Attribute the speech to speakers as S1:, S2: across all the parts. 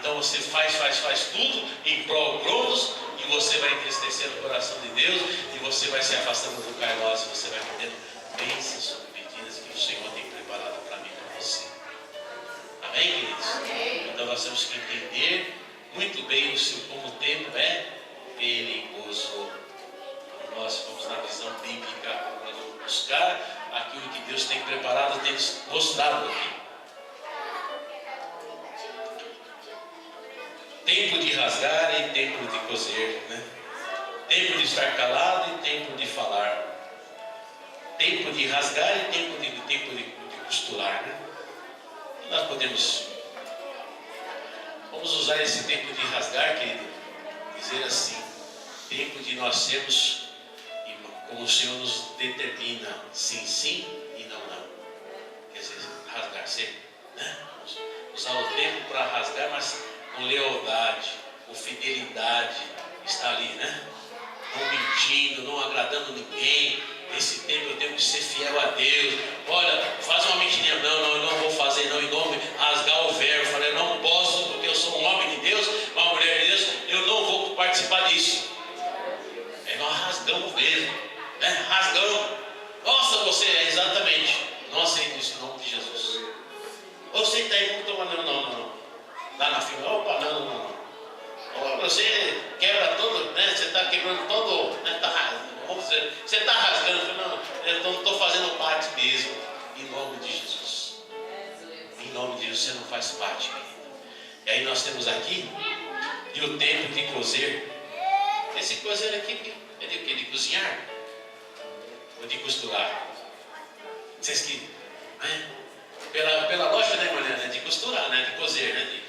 S1: Então você faz tudo em prol Cronos, e você vai entristecendo o coração de Deus, e você vai se afastando do Kairos, e você vai perdendo bênçãos sobre medidas que o Senhor tem preparado para mim e para você. Amém, queridos? Amém. Então nós temos que entender muito bem como o tempo é perigoso. Nós vamos na visão bíblica, nós vamos buscar aquilo que Deus tem preparado, tem mostrado aqui. Tempo de rasgar e tempo de coser, né? Tempo de estar calado e tempo de falar. Tempo de rasgar e tempo de costurar, né? E nós vamos usar esse tempo de rasgar, querido, dizer assim, tempo de nós sermos como o Senhor nos determina, sim, sim e não, não. Quer dizer, rasgar sempre, né? Usar o tempo para rasgar, mas com lealdade, com fidelidade, está ali, né? Não mentindo, não agradando ninguém. Esse tempo eu tenho que ser fiel a Deus. Olha, faz uma mentirinha, não, eu não vou fazer, não, em nome, rasgar o verbo. Eu falei, eu não posso, porque eu sou um homem de Deus, uma mulher de Deus, eu não vou participar disso. Nós rasgamos mesmo, né? Rasgamos. Nossa, você é exatamente. Não aceito isso em nome de Jesus. Você está aí, não toma, não. Lá na fila, opa, não. Você quebra todo, né? Você está quebrando todo, né? Vamos dizer, você está rasgando, não, eu não estou fazendo parte mesmo. Em nome de Jesus. Em nome de Jesus, você não faz parte, querido. E aí nós temos aqui, e o tempo de cozer. Esse cozer aqui é de quê? De cozinhar? Ou de costurar? Vocês que, né? Pela lógica, né, mulher? De costurar, né? De cozer, né?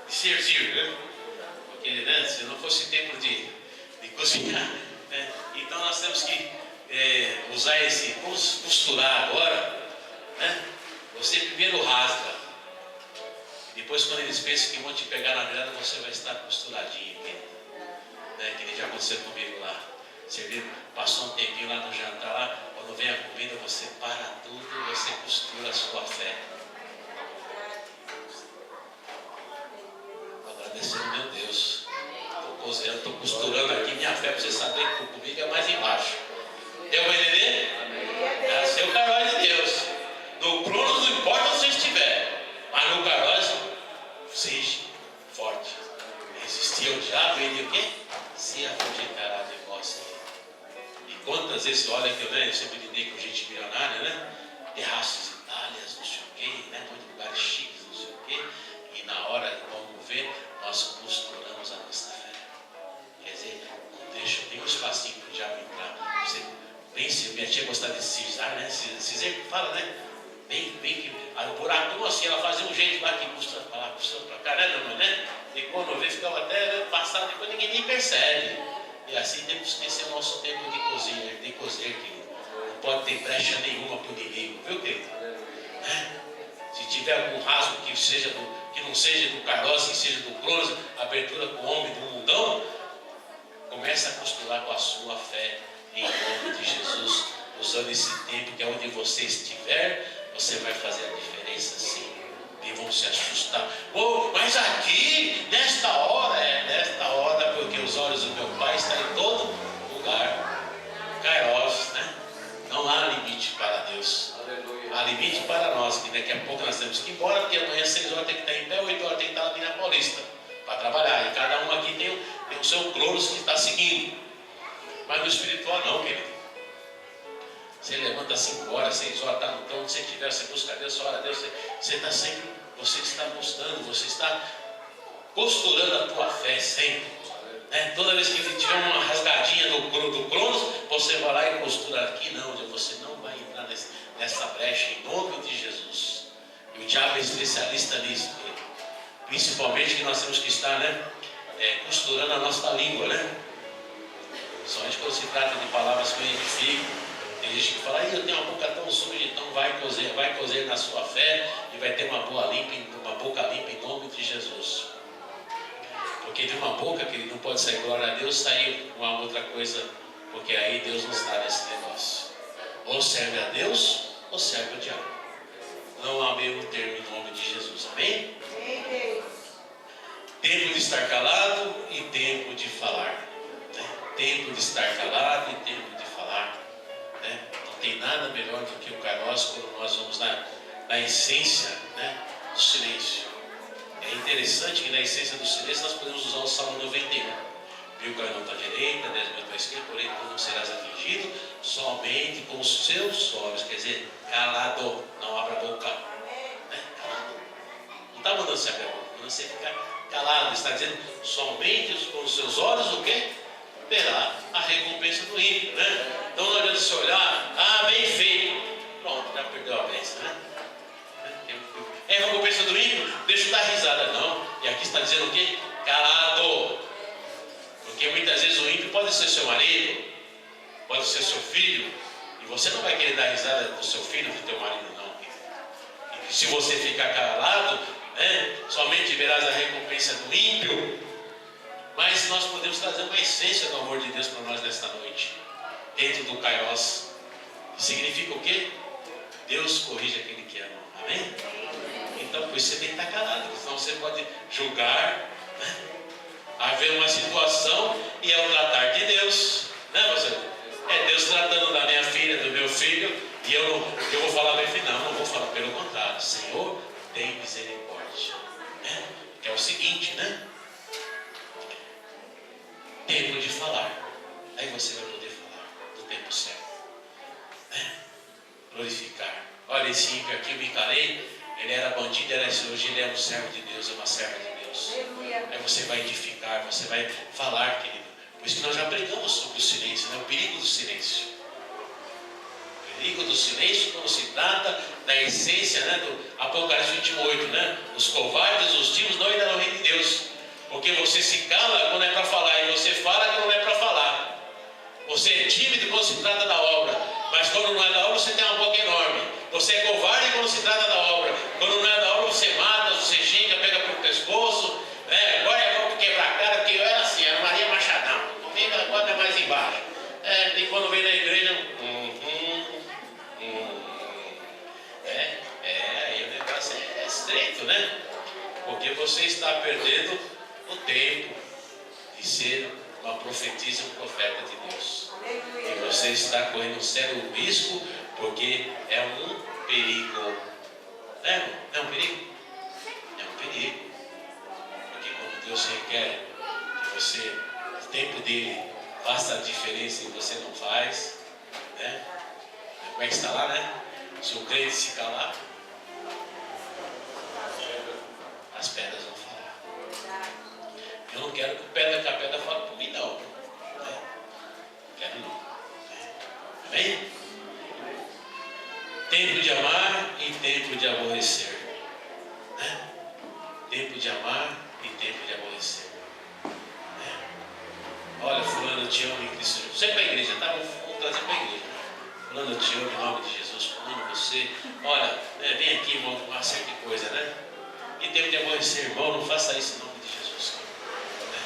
S1: De servir, né? Porque, né, se não fosse tempo de cozinhar, né? Então nós temos que usar vamos costurar agora, né? Você primeiro rasga, e depois quando eles pensam que vão te pegar na grana, você vai estar costuradinho, né? Que já aconteceu comigo lá. Você passou um tempinho lá no jantar, lá, quando vem a comida, você para tudo, você costura a sua fé. Agradecendo, meu Deus. Estou costurando aqui minha fé para você saber que comigo é mais embaixo. Deu para entender? É seu Kairos de Deus. No Cronos não importa onde você estiver, mas no Kairos, seja forte. Resistir ao diabo, ele o quê? Se afugentará de vós. E quantas vezes, olha que eu sempre lidei com gente milionária, né? Terraços Itálias, não sei o quê, né? Muitos lugares chiques, não sei o quê. E na hora de vamos ver, nós costuramos a nossa fé. Quer dizer, não deixa nenhum espacinho para o diabo entrar. Você pense, minha tia gostava de cisar, né? Cisar que fala, né? Bem que a buraco assim, ela fazia um jeito lá que costura para lá, costura para cá, né, dona, né? E quando vê, ficava até passado, depois ninguém nem percebe. E assim temos que ser o nosso tempo de cozer, querido. Não pode ter brecha nenhuma para o inimigo, viu, querido? Se tiver algum rasgo que não seja do Kairos, que seja do Cronos, abertura com o homem do mundão, começa a costurar com a sua fé em nome de Jesus, usando esse tempo que é onde você estiver, você vai fazer a diferença sim. E vão se assustar. Mas aqui, nesta hora, porque os olhos do meu Pai estão em todo lugar. Kairos, né? Não há limite para Deus. Aleluia. Há limite para nós, que daqui a pouco nós temos que ir embora, porque amanhã às 6 horas tem que estar em pé, 8 horas tem que estar ali na Paulista para trabalhar. E cada um aqui tem o seu Cronos que está seguindo. Mas no espiritual não, querido. Você levanta 5 horas, 6 horas, está no canto, onde você estiver, você busca Deus, você ora a Deus, você está sempre, você está mostrando, você está costurando a tua fé sempre. Toda vez que tiver uma rasgadinha do Cronos, você vai lá e costura aqui, não, você não vai entrar nessa brecha em nome de Jesus. E o diabo é especialista nisso, principalmente que nós temos que estar, costurando a nossa língua, somente quando se trata de palavras que eu edifico. Tem gente que fala, eu tenho uma boca tão suja, então vai cozer na sua fé e vai ter uma boca limpa em nome de Jesus. Porque de uma boca que ele não pode sair glória a Deus, sair uma outra coisa, porque aí Deus não está nesse negócio. Ou serve a Deus, ou serve o diabo. Não há meio termo em nome de Jesus, amém? de estar calado e tempo de falar. Né? Tempo de estar calado e tempo de falar. Né? Não tem nada melhor do que o kairos quando nós vamos na essência, né, do silêncio. É interessante que na essência do silêncio nós podemos usar o Salmo 91. Mil cairão à tua direita, 10 mil à tua esquerda, porém tu não serás atingido, somente com os seus olhos. Quer dizer, calado, não abra a boca. Né? Calado. Não está mandando você abrir a boca, mandando você ficar calado. Está dizendo, somente com os seus olhos, o quê? Verá a recompensa do ímpio. Né? Então não adianta você olhar, bem feito. Pronto, já perdeu a bênção, né? É a recompensa do ímpio, deixa eu dar risada. Não, e aqui está dizendo o quê? Calado. Porque muitas vezes o ímpio pode ser seu marido, pode ser seu filho, e você não vai querer dar risada do seu filho, do teu marido, não. E se você ficar calado, né, somente verás a recompensa do ímpio. Mas nós podemos trazer uma essência do amor de Deus para nós nesta noite, dentro do kairos. Significa o quê? Deus corrige aquele que ama. Amém? Então, por isso você tem que estar calado, senão você pode julgar, né? Haver uma situação e é o tratar de Deus, né, você? É Deus tratando da minha filha, do meu filho, e eu vou falar bem, não vou falar, pelo contrário, Senhor, tem misericórdia, né? Que é o seguinte, né? Tempo de falar, aí você vai poder falar no tempo certo, né? Glorificar. Olha, esse ímpio aqui, eu me encarei, ele era bandido, hoje ele é um servo de Deus, é uma serva de Deus. Aí você vai edificar, você vai falar, querido. Por isso que nós já pregamos sobre o silêncio, né? O perigo do silêncio. O perigo do silêncio quando se trata da essência, né, do Apocalipse 28, né? Os covardes, os tímidos não irão no reino de Deus. Porque você se cala quando é para falar e você fala quando não é para falar. Você é tímido quando se trata da obra, mas quando não é da obra você tem uma boca enorme. Você é covarde quando se trata da obra. Quando não é da obra você mata, você xinga, pega pelo pescoço, né? Agora é bom quebrar a cara, porque eu era assim, era Maria Machadão. Comigo agora é mais embaixo. E quando vem na igreja, aí o negócio é estreito, né? Porque você está perdendo o tempo de ser uma profetisa, um profeta de Deus. E você está correndo um sério risco, porque é um perigo. É um perigo? É um perigo. Porque quando Deus requer que você, o tempo dele, faça a diferença e você não faz, né? Como é que está lá, né? Se o crente se calar, as pedras vão falar. Eu não quero que a pedra fale por mim, não. Né? Quero não. Amém? Tempo de amar e tempo de aborrecer. Né? Tempo de amar e tempo de aborrecer. Né? Olha, fulano, eu te amo em Cristo Jesus. Sempre para a igreja, tá? Vamos trazer para a igreja. Fulano, eu te amo em nome de Jesus. Fulano, você, olha, vem aqui, irmão, uma certa coisa, né? E tempo de aborrecer, irmão, não faça isso em nome de Jesus. Né?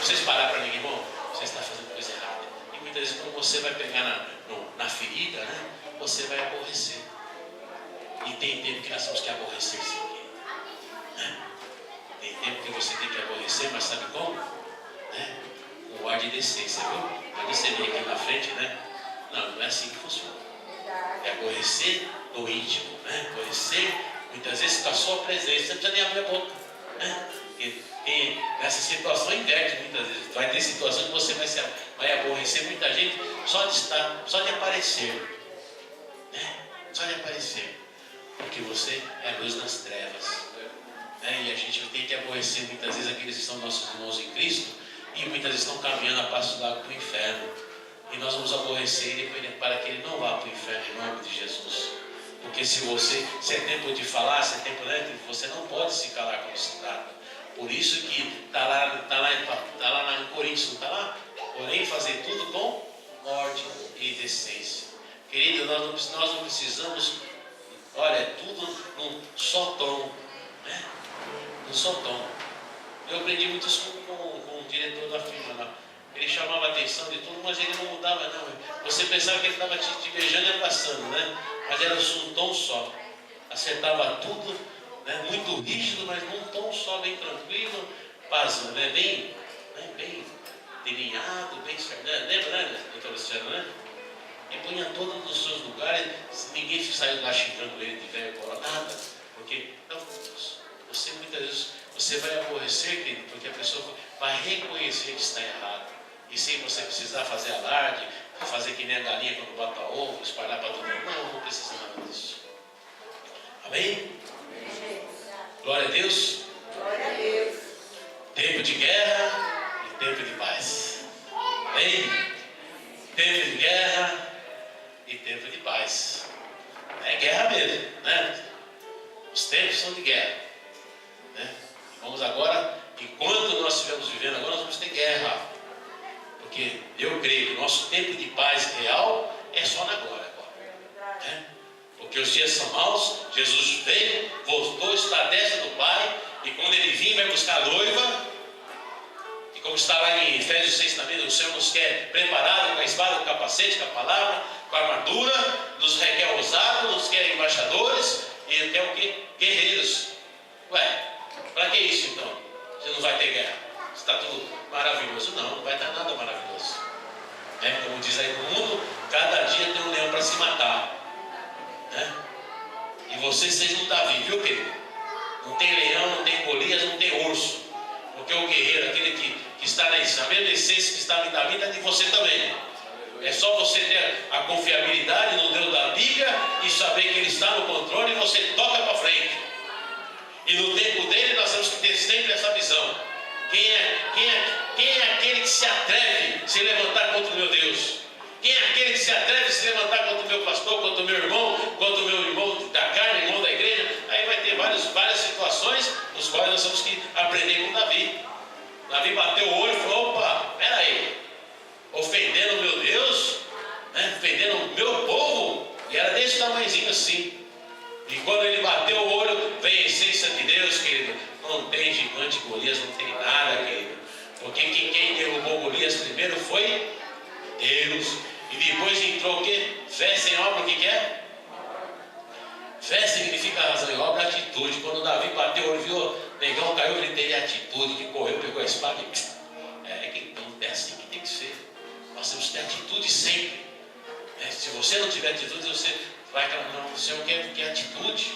S1: Vocês parar para ninguém, irmão, você está fazendo coisa errada. E muitas vezes quando você vai pegar na ferida, né? Você vai aborrecer. E tem tempo que nós temos que aborrecer sim. Né? Tem tempo que você tem que aborrecer, mas sabe como? Né? Com o ar de decência, viu? Quando você vem aqui na frente, né? Não é assim que funciona. É aborrecer no íntimo, né? Aborrecer muitas vezes com a sua presença, você não precisa nem abrir a boca. Né? E nessa situação inverte muitas vezes. Vai ter situação que você vai aborrecer muita gente só de estar, só de aparecer. Né? Só de aparecer. Porque você é luz nas trevas. Né? E a gente tem que aborrecer muitas vezes aqueles que são nossos irmãos em Cristo e muitas vezes estão caminhando a passo largo para o inferno. E nós vamos aborrecer ele para que ele não vá para o inferno em nome de Jesus. Porque se é tempo de falar, se é tempo, né, você não pode se calar quando se trata. Por isso que está lá em Coríntios, não está lá? Porém, fazer tudo com ordem e decência. Querido, nós não precisamos, olha, é tudo num só tom, né? Num só tom. Eu aprendi muito isso com o diretor da firma lá. Ele chamava a atenção de tudo, mas ele não mudava não. Você pensava que ele estava te beijando e passando, né? Mas era um tom só. Acertava tudo, né? Muito rígido, mas num tom só, bem tranquilo. né, bem delineado, bem certo. Lembra, né, doutora Luciana, né? E punha todos os seus lugares, ninguém saiu lá xingando ele de velho coronada, porque, não, você muitas vezes, você vai aborrecer, querido, porque a pessoa vai reconhecer que está errado, e sem você precisar fazer alarde, fazer que nem a galinha quando bota ovo, espalhar para todo mundo, não precisa nada disso. Amém? Glória a Deus.
S2: Glória a Deus.
S1: Tempo de guerra e tempo de paz. Amém? Tempo de guerra e tempo de paz. É guerra mesmo, né? Os tempos são de guerra, né? Vamos agora, enquanto nós estivermos vivendo agora, nós vamos ter guerra. Porque eu creio que o nosso tempo de paz real é só na glória agora, né? Porque os dias são maus, Jesus veio, voltou, está à destra do Pai, e quando Ele vir, vai buscar a noiva, e como está lá em Efésios 6 também, o Senhor nos quer preparado com a espada, com o capacete, com a palavra, com a armadura, nos requer ousados, nos quer embaixadores, e quer o quê? Guerreiros. Ué, para que isso então? Você não vai ter guerra? Está tudo maravilhoso? Não, não vai estar nada maravilhoso. Né? Como diz aí no mundo, cada dia tem um leão para se matar. Né? E vocês sejam Davi, viu, querido? Não tem leão, não tem Golias, não tem urso. Porque o guerreiro, aquele que está na mesma essência que estava em Davi, está de você também. É só você ter a confiabilidade no Deus da Bíblia e saber que Ele está no controle e você toca para frente. E no tempo dele nós temos que ter sempre essa visão. Quem é aquele que se atreve a se levantar contra o meu Deus? Quem é aquele que se atreve a se levantar contra o meu pastor, contra o meu irmão, contra o meu irmão da carne, irmão da igreja? Aí vai ter várias situações nos quais nós temos que aprender com Davi. Davi bateu o olho e falou: opa, peraí, ofendendo o meu Deus, né? Ofendendo o meu povo, e era desse tamanhozinho assim. E quando ele bateu o olho, vem a essência de Deus, querido. Não tem gigante Golias, não tem nada, querido. Porque quem derrubou Golias primeiro foi Deus. E depois entrou o quê? Fé sem obra, o que é? Fé significa razão e obra, atitude. Quando Davi bateu o olho, viu o negão caiu, ele teve atitude, que correu, pegou a espada e então é assim que tem que ser. Nós temos que ter atitude sempre. Se você não tiver atitude, você vai clamar, não, o Senhor quer atitude.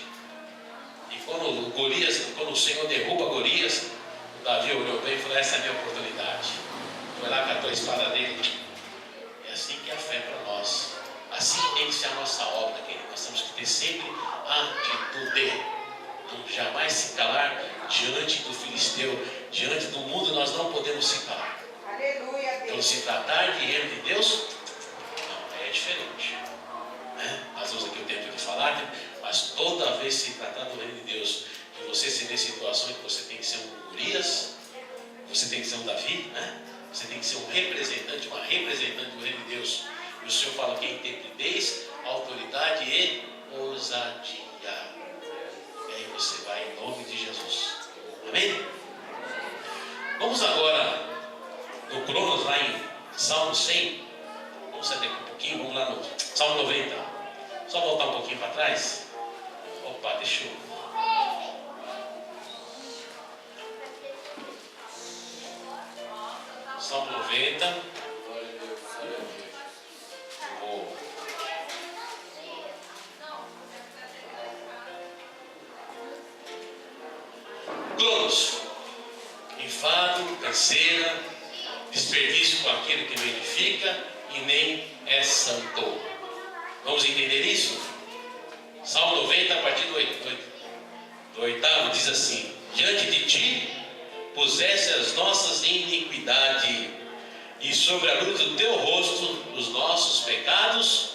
S1: E quando o Senhor derruba Golias, o Davi olhou bem e falou: essa é a minha oportunidade. Foi lá, catou a espada dele. É assim que é a fé para nós. Assim tem que ser a nossa obra, querido. Nós temos que ter sempre atitude. Não jamais se calar diante do filisteu, diante do mundo. Nós não podemos se calar.
S2: Aleluia, Deus.
S1: Então, se tratar de reino de Deus, não, é diferente. Né? Nós temos aqui o tempo de falar, mas toda vez se tratar do reino de Deus, que você se vê em situações que você tem que ser um Urias, você tem que ser um Davi, né? Você tem que ser um representante, uma representante do reino de Deus. E o Senhor fala que é intrepidez, autoridade e ousadia. E aí você vai em nome de Jesus. Amém? Vamos agora no Cronos, lá em Salmo 100. Vamos sair daqui um pouquinho, vamos lá no Salmo 90. Só voltar um pouquinho para trás. Opa, deixa eu... Salmo 90. Cronos. Enfado, canseira, desperdício com aquilo que não edifica e nem é santo. Vamos entender isso? Salmo 90, a partir do 8º, diz assim: diante de ti puseste as nossas iniquidades, e sobre a luz do teu rosto os nossos pecados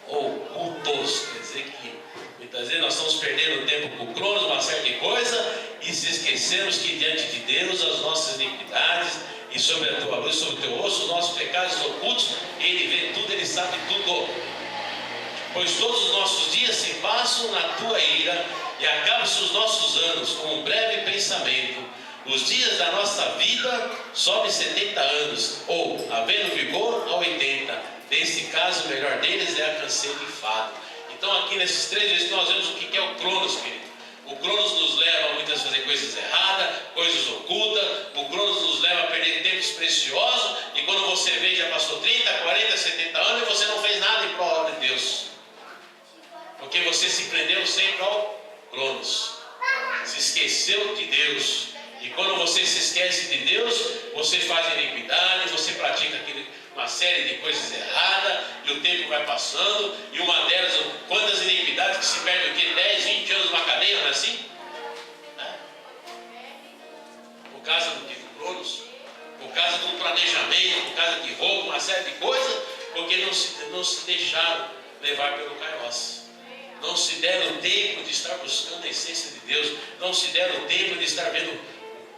S1: ocultos. Quer dizer que muitas vezes nós estamos perdendo tempo com Cronos, uma certa coisa, e se esquecemos que diante de Deus as nossas iniquidades, e sobre a tua luz, sobre o teu rosto, os nossos pecados ocultos, Ele vê tudo, Ele sabe tudo. Pois todos os nossos dias se passam na tua ira, e acabam-se os nossos anos com um breve pensamento. Os dias da nossa vida sobem 70 anos, ou, havendo vigor, a 80. Nesse caso, o melhor deles é a canseira e fado. Então, aqui nesses 3 vezes nós vemos o que é o Cronos, querido. O Cronos nos leva muitas vezes a fazer coisas erradas, coisas ocultas. O tempos preciosos, e quando você vê, já passou 30, 40, 70 anos, e você não fez nada em prol de Deus. Porque você se prendeu sempre ao Cronos. Se esqueceu de Deus. E quando você se esquece de Deus, você faz iniquidade, você pratica uma série de coisas erradas, e o tempo vai passando, e uma delas, quantas iniquidades que se perde o quê? 10, 20 anos numa cadeia, não é assim? Por causa do Cronos, por causa do planejamento, por causa de roubo, uma série de coisas, porque não se deixaram levar pelo Kairos. Não se deram tempo de estar buscando a essência de Deus, não se deram tempo de estar vendo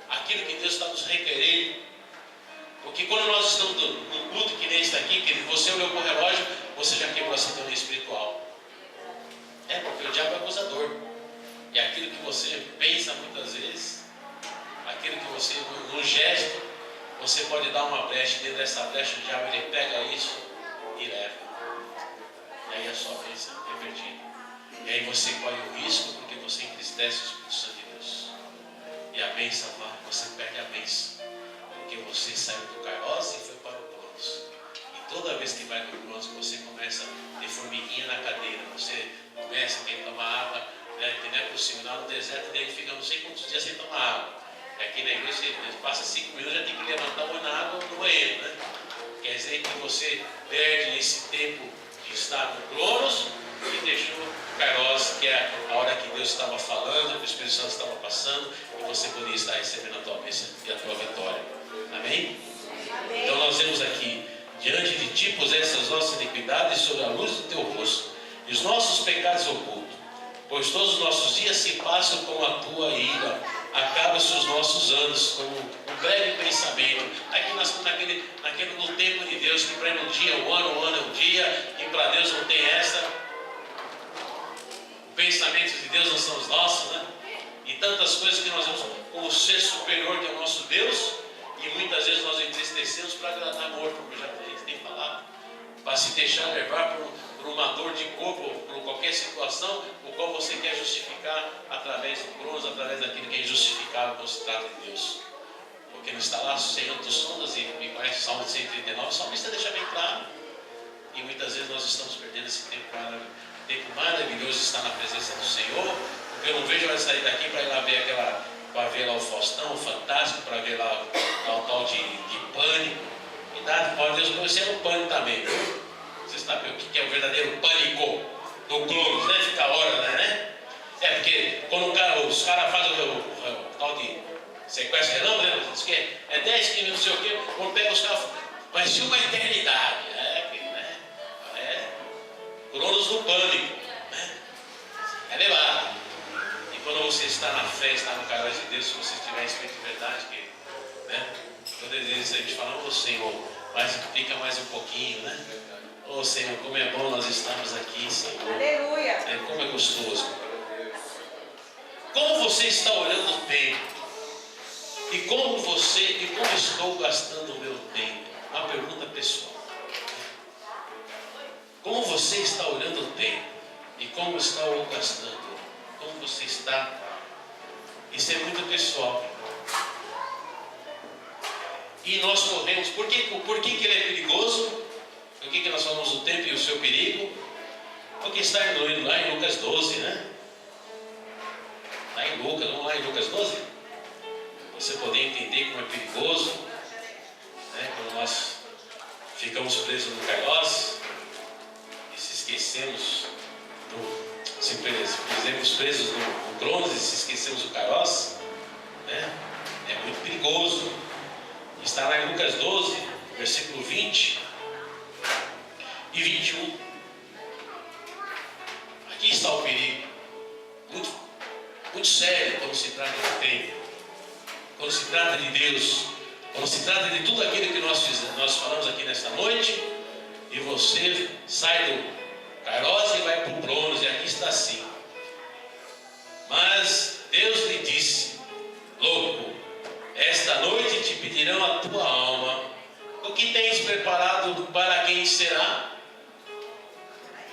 S1: aquilo que Deus está nos requerendo. Porque quando nós estamos num culto que nem esse aqui, que você olhou para o relógio, você já quebrou a sintonia espiritual. Porque o diabo é acusador. E aquilo que você pensa muitas vezes, aquilo que você, num gesto, você pode dar uma brecha, dentro dessa brecha o diabo ele pega isso e leva. E aí a sua bênção é perdida. E aí você corre o risco porque você entristece o Espírito Santo de Deus. E a bênção vai, você perde a bênção. Porque você saiu do Kairos e foi para o Cronos. E toda vez que vai para o Cronos, você começa a ter formiguinha na cadeira. Você começa a querer tomar água, que não é possível. Lá no deserto, daí fica não sei quantos dias sem tomar água. Aqui na igreja, você passa 5 minutos, já tem que levantar o olho na água no banheiro, né? Quer dizer que você perde esse tempo de estar no Cronos e deixou o Kairos, que é a hora que Deus estava falando, que o Espírito Santo estava passando, e você podia estar recebendo a tua bênção e a tua vitória. Amém? Amém? Então nós vemos aqui, diante de ti puseste as nossas iniquidades sobre a luz do teu rosto, e os nossos pecados ocultos, pois todos os nossos dias se passam com a tua ira, acabam-se os nossos anos com um breve pensamento. Aqui no tempo de Deus, que para ele um dia é um ano é um dia, e para Deus não tem essa. Os pensamentos de Deus não são os nossos, né? E tantas coisas que nós vemos com o ser superior que é o nosso Deus, e muitas vezes nós entristecemos para agradar amor, como já a gente tem falado, para se deixar levar por uma dor de corpo, por qualquer situação, o qual você quer justificar através do Cronos, através daquilo que é injustificável quando se trata de Deus. Porque não está lá, Senhor, tu sondas e me conhece, Salmo 139, o salmista deixa bem claro. E muitas vezes nós estamos perdendo esse tempo maravilhoso de estar na presença do Senhor, porque eu não vejo mais sair daqui para ir lá ver para ver lá o Faustão, o Fantástico, para ver lá o tal de Pânico. E dado para Deus conhecer o Pânico também. Você sabe o que é o verdadeiro pânico do Cronos, né? Fica a hora, né? Porque quando os caras fazem o tal de sequestro relâmpago, né? Diz que é 10 quilos, não sei o quê, quando pega os caras, vai ser uma eternidade. Cronos do pânico, né? É levado. E quando você está na fé, está no Kairos de Deus, se você estiver respeito de verdade, né? Todas vezes a gente fala, ô Senhor, mas fica mais um pouquinho, né? Ô Senhor, como é bom nós estarmos aqui, Senhor.
S2: Aleluia.
S1: Como é gostoso. Como você está olhando o tempo? E como estou gastando o meu tempo? Uma pergunta pessoal. Como você está olhando o tempo? E como está o gastando? Como você está? Isso é muito pessoal. E nós corremos. Por que ele é perigoso? Por que nós falamos do tempo e o seu perigo? Porque está indo lá em Lucas 12, né? Lá em Lucas, vamos lá em Lucas 12? Você poder entender como é perigoso, né? Quando nós ficamos presos no Kairos e se esquecemos presos no Cronos e se esquecemos do Kairos, né? É muito perigoso. Está lá em Lucas 12, versículo 20 e 21. Aqui está o perigo. Muito, muito sério quando se trata do tempo. Quando se trata de Deus. Quando se trata de tudo aquilo que nós falamos aqui nesta noite. E você sai do Kairos e vai para o Cronos. E aqui está assim. Mas Deus lhe disse: louco, esta noite te pedirão a tua alma. O que tens preparado para quem será?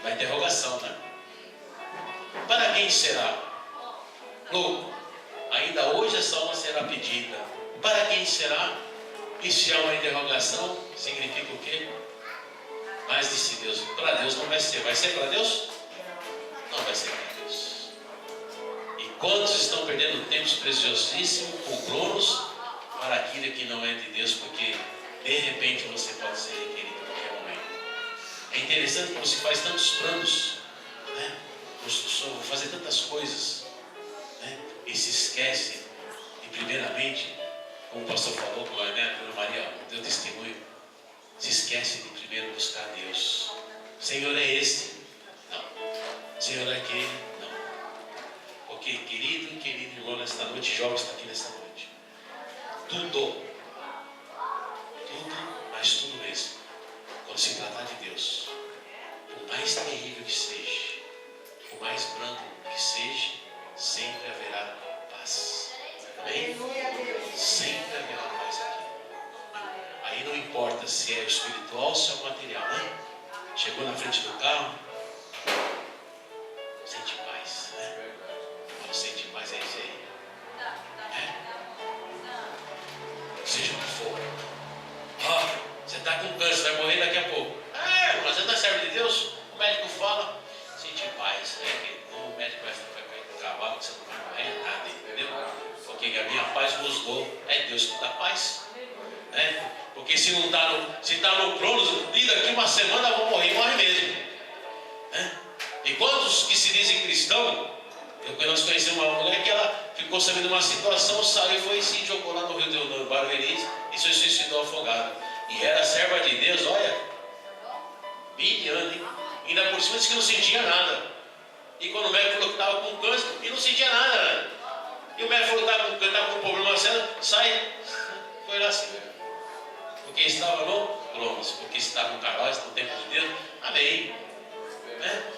S1: Uma interrogação, né? Para quem será? Louco, ainda hoje essa alma será pedida. Para quem será? E se há uma interrogação, significa o quê? Mas disse Deus, para Deus não vai ser. Vai ser para Deus? Não vai ser para Deus. E quantos estão perdendo tempos preciosíssimos com cronos para aquilo que não é de Deus, porque de repente você pode ser requerido em qualquer momento. É interessante como se faz tantos planos, né? Vou fazer tantas coisas, né? E se esquece de primeiramente, como o pastor falou, como a Dona Maria deu testemunho, se esquece de primeiro buscar Deus. O Senhor é este? Não. O Senhor é aquele? Não. Porque querido irmão, nesta noite, jovem está aqui nesta noite. Tudo, mas tudo mesmo, quando se tratar de Deus, por mais terrível que seja, por mais brando que seja, sempre haverá paz. Amém? Sempre haverá paz aqui. Aí não importa se é espiritual ou se é o material, né? Chegou na frente do carro, sente paz, né? Quando sente paz é isso aí. Seja o que for. Você está com câncer, vai morrer daqui a pouco. Mas você não serve de Deus? O médico fala, sente paz. O médico vai cair no cavalo, que você não vai morrer nada, entendeu? Porque a minha paz vos dou. É Deus que dá paz. Né? Porque se não está no Cronos, e daqui uma semana eu vou morrer, morre mesmo. Né? E quantos que se dizem cristãos, nós conhecemos uma mulher que ela ficou sabendo de uma situação, saiu e foi e se jogou lá no Rio do Barueri e se suicidou afogada. E era serva de Deus, olha, brilhando, hein? Ainda por cima disse que não sentia nada. E quando o médico falou que estava com câncer, e não sentia nada, né? E o médico falou que estava com problema sério, sai, foi lá assim, porque estava no Cronos, porque estava no Carvalho, no tempo de Deus, amém. Né?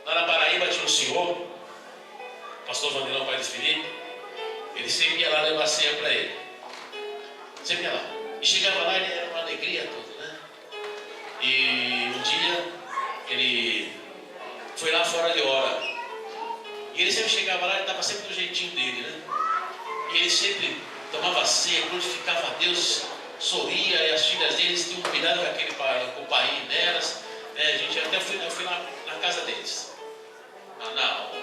S1: Lá na Paraíba tinha um senhor, o pastor Vanderlão, pai do Felipe, ele sempre ia lá levar ceia para ele. Sempre ia lá. E chegava lá, ele era uma alegria toda, né? E um dia, ele foi lá fora de hora. E ele sempre chegava lá, ele estava sempre do jeitinho dele, né? E ele sempre tomava ceia, glorificava a Deus, sorria, e as filhas deles tinham cuidado com o pai delas. Né? A gente até fui lá na casa deles.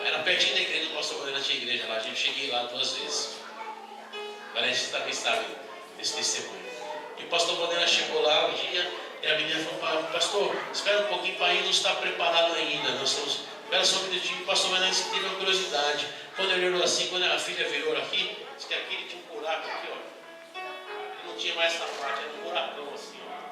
S1: Era pertinho da igreja, do pastor Vanderlão tinha igreja lá, a gente cheguei lá 2 vezes. Parece que também sabe desse testemunho. E o pastor Vanderlão chegou lá um dia, e a menina falou, pastor, espera um pouquinho, o pai não está preparado ainda. Espera só um minutinho, o pastor Vanderlão teve uma curiosidade. Quando ele olhou assim, quando a filha virou aqui, disse que aqui ele tinha um buraco aqui, ó. Ele não tinha mais essa parte, era um buracão assim, ó.